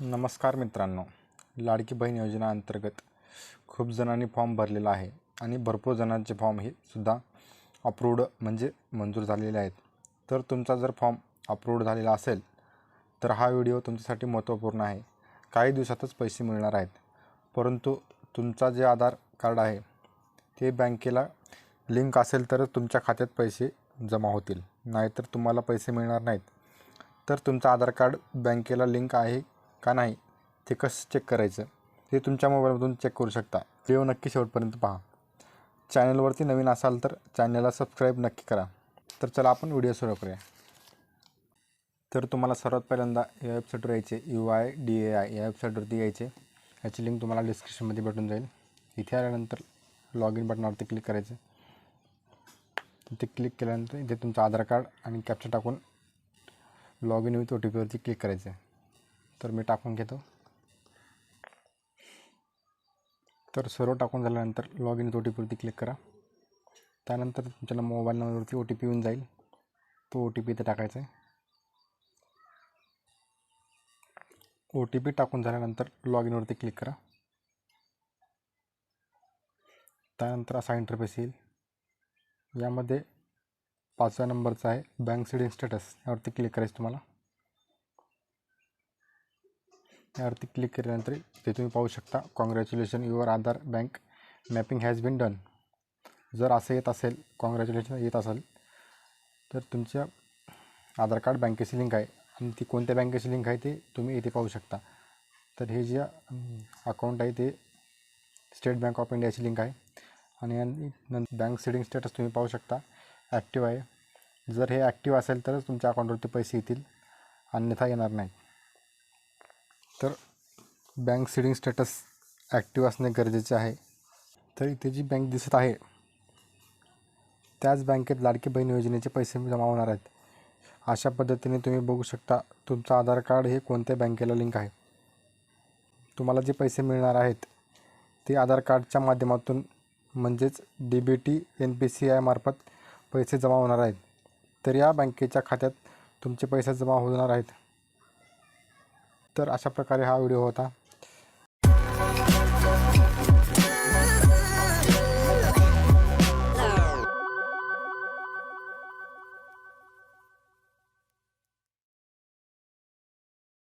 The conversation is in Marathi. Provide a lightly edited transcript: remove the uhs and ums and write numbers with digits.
नमस्कार मित्रांनो, लाडकी बहीण योजना अंतर्गत खूप जणांनी फॉर्म भरलेला आहे आणि भरपूर जणांचे फॉर्म हे सुद्धा अप्रूव्ड म्हणजे मंजूर झालेले आहेत. तर तुमचा जर फॉर्म अप्रूव्ड झालेला असेल तर हा व्हिडिओ तुमच्यासाठी महत्त्वपूर्ण आहे. काही दिवसातच पैसे मिळणार आहेत, परंतु तुमचा जे आधार कार्ड आहे ते बँकेला लिंक असेल तरच तुमच्या खात्यात पैसे जमा होतील, नाहीतर तुम्हाला पैसे मिळणार नाहीत. तर तुमचं आधार कार्ड बँकेला लिंक आहे का नाही ते कसं चेक करायचं ते तुमच्या मोबाईलमधून चेक करू शकता. व्हिडिओ नक्की शेवटपर्यंत पहा. चॅनलवरती नवीन असाल तर चॅनलला सबस्क्राईब नक्की करा. तर चला आपण व्हिडिओ सुरू करूया. तर तुम्हाला सर्वात पहिल्यांदा या वेबसाईटवर यायचे, UIDAI या वेबसाईटवरती यायचे. याची लिंक तुम्हाला डिस्क्रिप्शनमध्ये भेटून जाईल. इथे आल्यानंतर लॉग इन बटनावरती क्लिक करायचं. तिथे क्लिक केल्यानंतर इथे तुमचं आधार कार्ड आणि कॅप्चा टाकून लॉग इन विथ OTP वरती क्लिक करायचं. तर मी टाकून घेतो. तर सर्व टाकून झाल्यानंतर लॉग इन विथ OTP वरती क्लिक करा. त्यानंतर तुमच्या मोबाईल नंबरवरती OTP येऊन जाईल. तो OTP इथे टाकायचा आहे. OTP टाकून झाल्यानंतर लॉग इनवरती क्लिक करा. त्यानंतर असा इंटरफेस येईल. यामध्ये 5व्या नंबरचा आहे बँक सीडिंग स्टेटस, यावरती क्लिक करायचं तुम्हाला. यावरती क्लिक केल्यानंतर ते तुम्ही पाहू शकता, congratulation your Aadhaar bank mapping has been done. जर असं येत असेल, कॉंग्रॅच्युलेशन येत असेल, तर तुमच्या आधार कार्ड बँकेची लिंक आहे आणि ती कोणत्या बँकेची लिंक आहे ते तुम्ही इथे पाहू शकता. तर हे जे अकाउंट आहे ते स्टेट बँक ऑफ इंडियाची लिंक आहे आणि बँक सीडिंग स्टेटस तुम्ही पाहू शकता, ॲक्टिव्ह आहे. जर हे ॲक्टिव्ह असेल तरच तुमच्या अकाउंटवरती पैसे येतील, अन्यथा येणार नाही. तर बँक सीडिंग स्टेटस ॲक्टिव्ह असणे गरजेचे आहे. तर इथे जी बँक दिसत आहे त्याच बँकेत लाडकी बहीण योजनेचे पैसे जमा होणार आहेत. अशा पद्धतीने तुम्ही बघू शकता तुमचं आधार कार्ड हे कोणत्या बँकेला लिंक आहे. तुम्हाला जे पैसे मिळणार आहेत ते आधार कार्डच्या माध्यमातून म्हणजेच DBT NPCI मार्फत पैसे जमा होणार आहेत. तर या बँकेच्या खात्यात तुमचे पैसे जमा होणार आहेत. तर अशा प्रकारे हा व्हिडिओ होता.